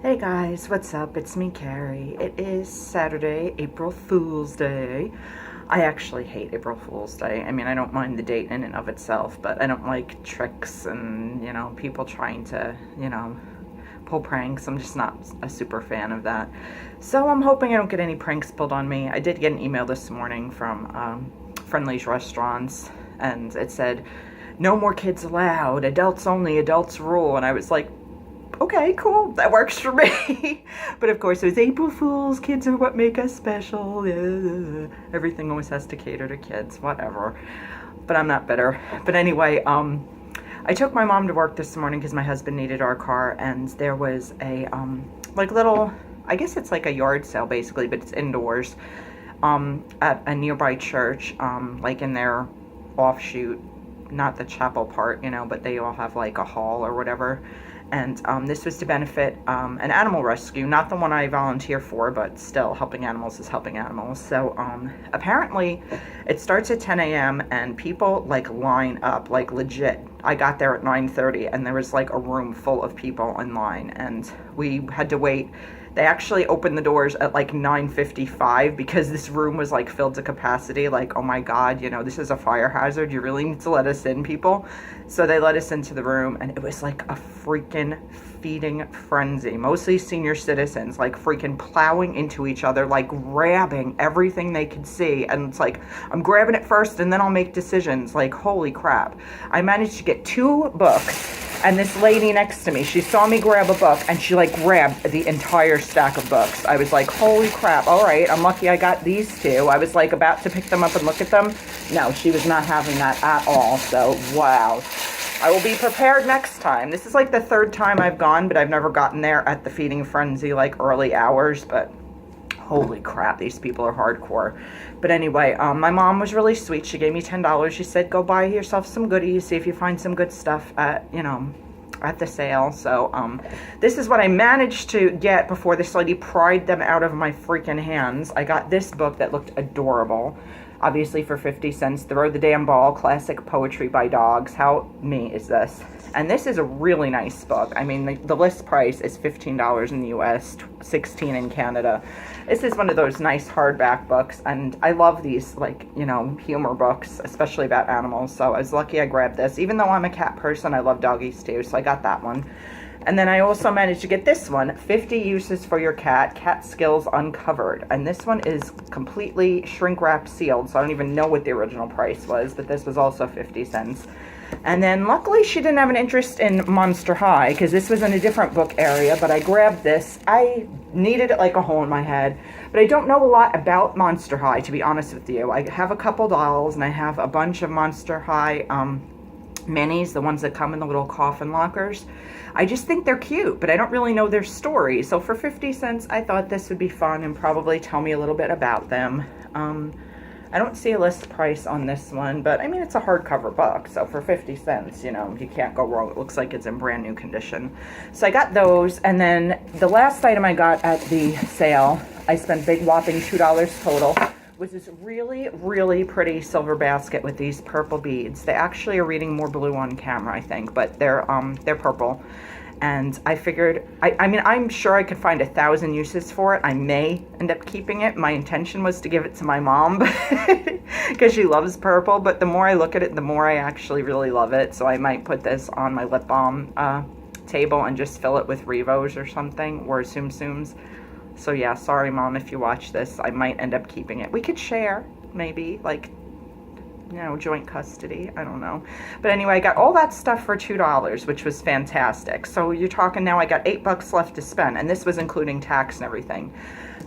Hey guys, what's up? It's me, Carrie. It is Saturday, April Fool's Day. I actually hate April Fool's Day. I mean, I don't mind the date in and of itself, but I don't like tricks and, people trying to, pull pranks. I'm just not a super fan of that. So I'm hoping I don't get any pranks pulled on me. I did get an email this morning from Friendly's Restaurants, and it said, "No more kids allowed, adults only, adults rule." And I was like, okay, cool, that works for me. But of course it was April Fools, kids are what make us special. Everything always has to cater to kids, whatever. But I'm not bitter. But anyway, I took my mom to work this morning because my husband needed our car, and there was a little, I guess it's like a yard sale basically, but it's indoors, at a nearby church, like in their offshoot, not the chapel part, but they all have like a hall or whatever. And this was to benefit an animal rescue, not the one I volunteer for, but still, helping animals is helping animals. So apparently it starts at 10 a.m. and people like line up, like legit. I got there at 9:30 and there was like a room full of people in line, and we had to wait. They actually opened the doors at like 9:55 because this room was like filled to capacity. Like, oh my God, this is a fire hazard. You really need to let us in, people. So they let us into the room, and it was like a freaking feeding frenzy. Mostly senior citizens, like freaking plowing into each other, like grabbing everything they could see. And it's like, I'm grabbing it first and then I'll make decisions. Like, holy crap. I managed to get 2 books. And this lady next to me, she saw me grab a book and she like grabbed the entire stack of books. I was like, holy crap, all right, I'm lucky I got these 2. I was like about to pick them up and look at them. No, she was not having that at all. So, wow. I will be prepared next time. This is like the 3rd time I've gone, but I've never gotten there at the feeding frenzy, like early hours, but holy crap, these people are hardcore. But anyway, my mom was really sweet. She gave me $10. She said, go buy yourself some goodies, see if you find some good stuff at, at the sale. So this is what I managed to get before this lady pried them out of my freaking hands. I got this book that looked adorable, obviously for 50 cents. Throw the Damn Ball, Classic Poetry by Dogs. How me is this? And this is a really nice book. I mean, the list price is $15 in the US, $16 in Canada. This is one of those nice hardback books, and I love these, like, humor books, especially about animals. So I was lucky I grabbed this. Even though I'm a cat person, I love doggies too, so I got that one. And then I also managed to get this one, 50 Uses for Your Cat, Cat Skills Uncovered. And this one is completely shrink wrap sealed, so I don't even know what the original price was, but this was also 50 cents. And then luckily she didn't have an interest in Monster High, because this was in a different book area, but I grabbed this. I needed it like a hole in my head, but I don't know a lot about Monster High, to be honest with you. I have a couple dolls, and I have a bunch of Monster High minis, the ones that come in the little coffin lockers. I just think they're cute, but I don't really know their story. So for 50 cents, I thought this would be fun and probably tell me a little bit about them. I don't see a list price on this one, but I mean, it's a hardcover book, so for 50 cents, you can't go wrong. It looks like it's in brand new condition. So I got those, and then the last item I got at the sale, I spent big whopping $2 total, was this really, really pretty silver basket with these purple beads. They actually are reading more blue on camera, I think, but they're purple. And I figured, I mean, I'm sure I could find 1,000 uses for it. I may end up keeping it. My intention was to give it to my mom because she loves purple. But the more I look at it, the more I actually really love it. So I might put this on my lip balm table and just fill it with Revos or something, or Tsum Tsums. So yeah, sorry, Mom, if you watch this. I might end up keeping it. We could share, maybe, like, joint custody. I don't know. But anyway, I got all that stuff for $2, which was fantastic. So you're talking now I got $8 left to spend, and this was including tax and everything.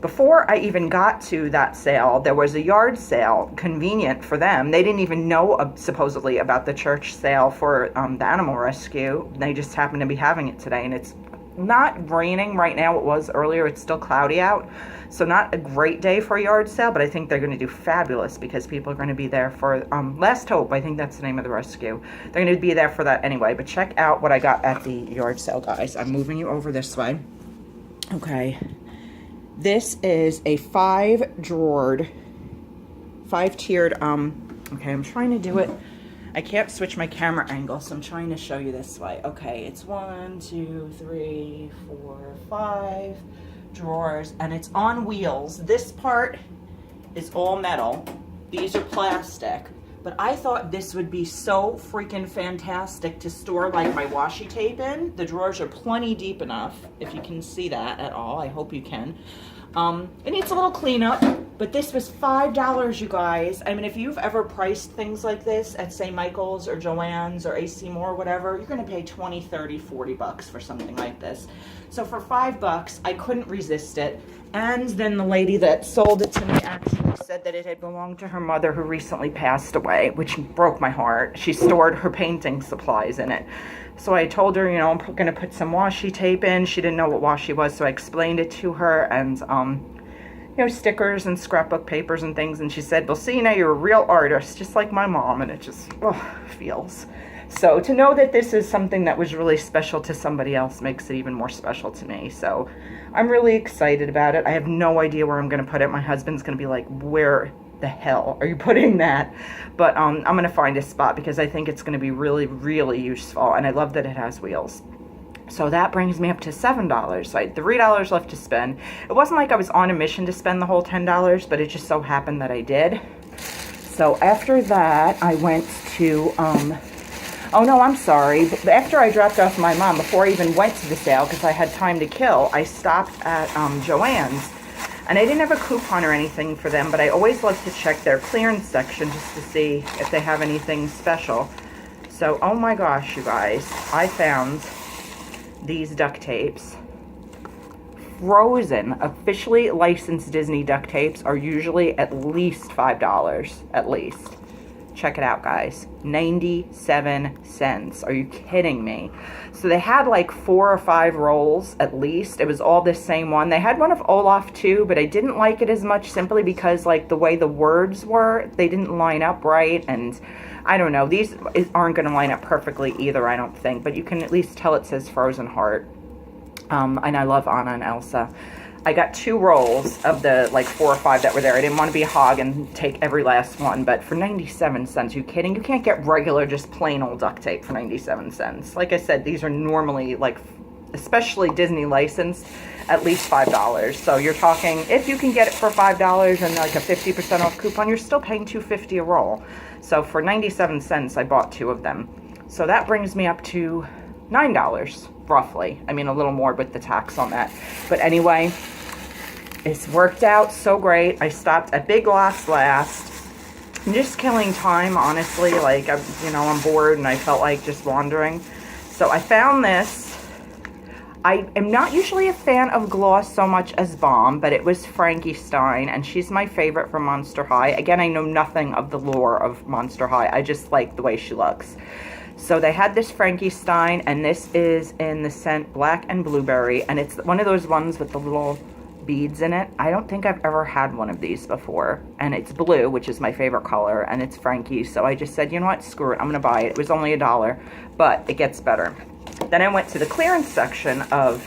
Before I even got to that sale, there was a yard sale, convenient for them. They didn't even know supposedly about the church sale for the animal rescue. They just happened to be having it today, and it's not raining right now. It was earlier. It's still cloudy out. So not a great day for a yard sale, but I think they're going to do fabulous because people are going to be there for Last Hope. I think that's the name of the rescue. They're going to be there for that anyway. But check out what I got at the yard sale, guys. I'm moving you over this way. Okay. This is a 5-tiered, okay, I'm trying to do it I can't switch my camera angle, so I'm trying to show you this way. Okay, it's 1, 2, 3, 4, 5 drawers, and it's on wheels. This part is all metal. These are plastic. But I thought this would be so freaking fantastic to store like my washi tape in. The drawers are plenty deep enough, if you can see that at all. I hope you can. It needs a little cleanup, but this was $5, you guys. I mean, if you've ever priced things like this at, say, Michael's or JoAnn's or AC Moore or whatever, you're gonna pay 20, 30, 40 bucks for something like this. So for $5, I couldn't resist it. And then the lady that sold it to me actually said that it had belonged to her mother who recently passed away, which broke my heart. She stored her painting supplies in it. So I told her, you know, I'm going to put some washi tape in. She didn't know what washi was, so I explained it to her, and, you know, stickers and scrapbook papers and things. And she said, well, see, now you're a real artist, just like my mom. And it just, feels. So to know that this is something that was really special to somebody else makes it even more special to me. So I'm really excited about it. I have no idea where I'm going to put it. My husband's going to be like, where the hell are you putting that? But I'm going to find a spot because I think it's going to be really, really useful. And I love that it has wheels. So that brings me up to $7. So I had $3 left to spend. It wasn't like I was on a mission to spend the whole $10, but it just so happened that I did. So after that, I went to, oh no, I'm sorry. After I dropped off my mom, before I even went to the sale, because I had time to kill, I stopped at JoAnn's. And I didn't have a coupon or anything for them, but I always like to check their clearance section just to see if they have anything special. So, oh my gosh, you guys, I found these duct tapes. Frozen, officially licensed Disney duct tapes are usually at least $5, at least. Check it out, guys. 97 cents. Are you kidding me? So they had like 4 or 5 rolls at least. It was all the same one. They had one of Olaf too, but I didn't like it as much simply because like the way the words were, they didn't line up right. And I don't know, these aren't going to line up perfectly either, I don't think. But you can at least tell it says Frozen Heart. And I love Anna and Elsa. I got 2 rolls of the like 4 or 5 that were there. I didn't want to be a hog and take every last one, but for 97 cents, you kidding? You can't get regular, just plain old duct tape for 97 cents. Like I said, these are normally like, especially Disney licensed, at least $5. So you're talking, if you can get it for $5 and like a 50% off coupon, you're still paying $2.50 a roll. So for 97 cents, I bought 2 of them. So that brings me up to $9, roughly. I mean, a little more with the tax on that. But anyway, it's worked out so great. I stopped at Big Lots last. I'm just killing time, honestly. Like, I'm bored and I felt like just wandering. So I found this. I am not usually a fan of gloss so much as balm, but it was Frankie Stein, and she's my favorite from Monster High. Again, I know nothing of the lore of Monster High. I just like the way she looks. So they had this Frankie Stein, and this is in the scent Black and Blueberry, and it's one of those ones with the little beads in it. I don't think I've ever had one of these before, and it's blue, which is my favorite color, and it's Frankie. So I just said, you know what, screw it, I'm gonna buy it. It was only $1, but it gets better. Then I went to the clearance section of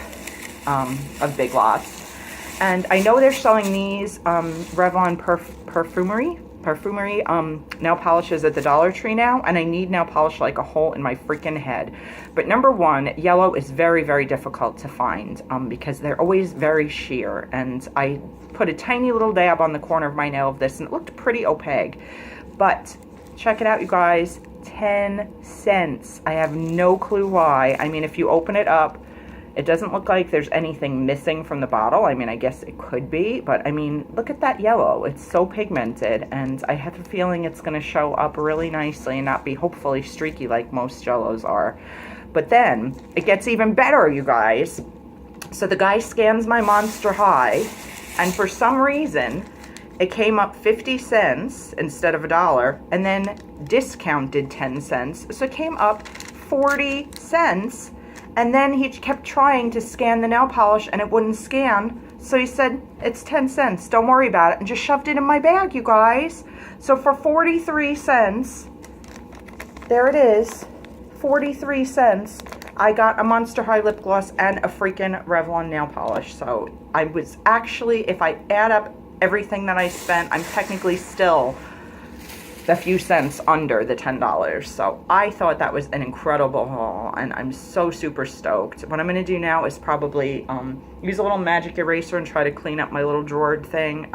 Big Lots, and I know they're selling these Revlon Perfumery nail polishes at the Dollar Tree now, and I need nail polish like a hole in my freaking head. But number one, yellow is very, very difficult to find because they're always very sheer, and I put a tiny little dab on the corner of my nail of this, and it looked pretty opaque. But check it out, you guys. 10 cents. I have no clue why. I mean, if you open it up, it doesn't look like there's anything missing from the bottle. I mean, I guess it could be, but I mean, look at that yellow. It's so pigmented, and I have a feeling it's going to show up really nicely and not be hopefully streaky like most Jellos are. But then it gets even better, you guys. So the guy scans my Monster High, and for some reason, it came up 50 cents instead of $1, and then discounted 10 cents. So it came up 40 cents. And then he kept trying to scan the nail polish, and it wouldn't scan. So he said, it's 10 cents, don't worry about it, and just shoved it in my bag, you guys. So for 43 cents, there it is, 43 cents, I got a Monster High lip gloss and a freaking Revlon nail polish. So I was actually, if I add up everything that I spent, I'm technically still a few cents under the $10. So I thought that was an incredible haul, and I'm so super stoked. What I'm going to do now is probably use a little magic eraser and try to clean up my little drawer thing.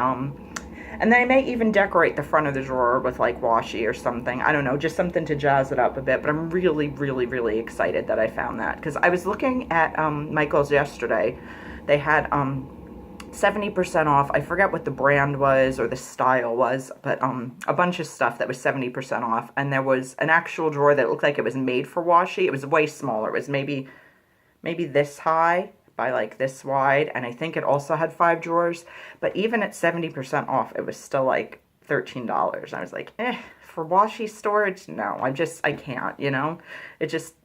And then I may even decorate the front of the drawer with like washi or something. I don't know, just something to jazz it up a bit. But I'm really, really, really excited that I found that. Because I was looking at Michael's yesterday. They had 70% off. I forget what the brand was or the style was, but a bunch of stuff that was 70% off. And there was an actual drawer that looked like it was made for washi. It was way smaller. It was maybe this high by like this wide, and I think it also had 5 drawers. But even at 70% off, it was still like $13. I was like, for washi storage, no, I can't, you know,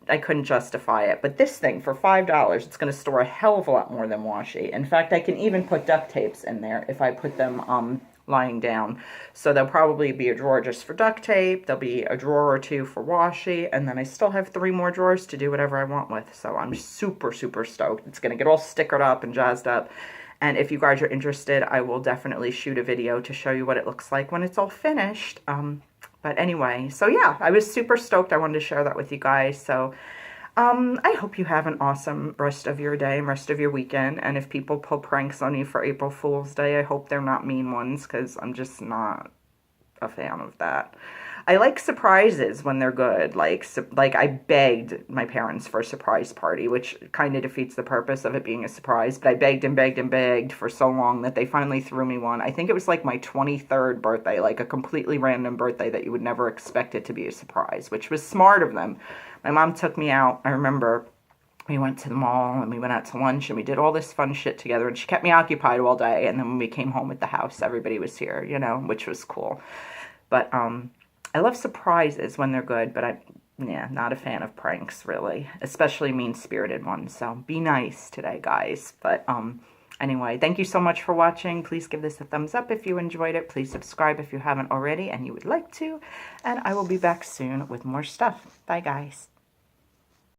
I couldn't justify it. But this thing for $5, it's going to store a hell of a lot more than washi. In fact, I can even put duct tapes in there if I put them lying down. So there'll probably be a drawer just for duct tape. There'll be a drawer or 2 for washi, and then I still have 3 more drawers to do whatever I want with. So I'm super, super stoked. It's going to get all stickered up and jazzed up. And if you guys are interested, I will definitely shoot a video to show you what it looks like when it's all finished. But anyway, so yeah, I was super stoked. I wanted to share that with you guys. So I hope you have an awesome rest of your day and rest of your weekend. And if people pull pranks on you for April Fool's Day, I hope they're not mean ones, because I'm just not a fan of that. I like surprises when they're good. Like I begged my parents for a surprise party, which kind of defeats the purpose of it being a surprise. But I begged and begged and begged for so long that they finally threw me one. I think it was like my 23rd birthday, like a completely random birthday that you would never expect it to be a surprise, which was smart of them. My mom took me out. I remember we went to the mall and we went out to lunch and we did all this fun shit together, and she kept me occupied all day. And then when we came home at the house, everybody was here, you know, which was cool. But I love surprises when they're good, but yeah, not a fan of pranks, really, especially mean-spirited ones. So be nice today, guys. But anyway, thank you so much for watching. Please give this a thumbs up if you enjoyed it. Please subscribe if you haven't already and you would like to. And I will be back soon with more stuff. Bye, guys.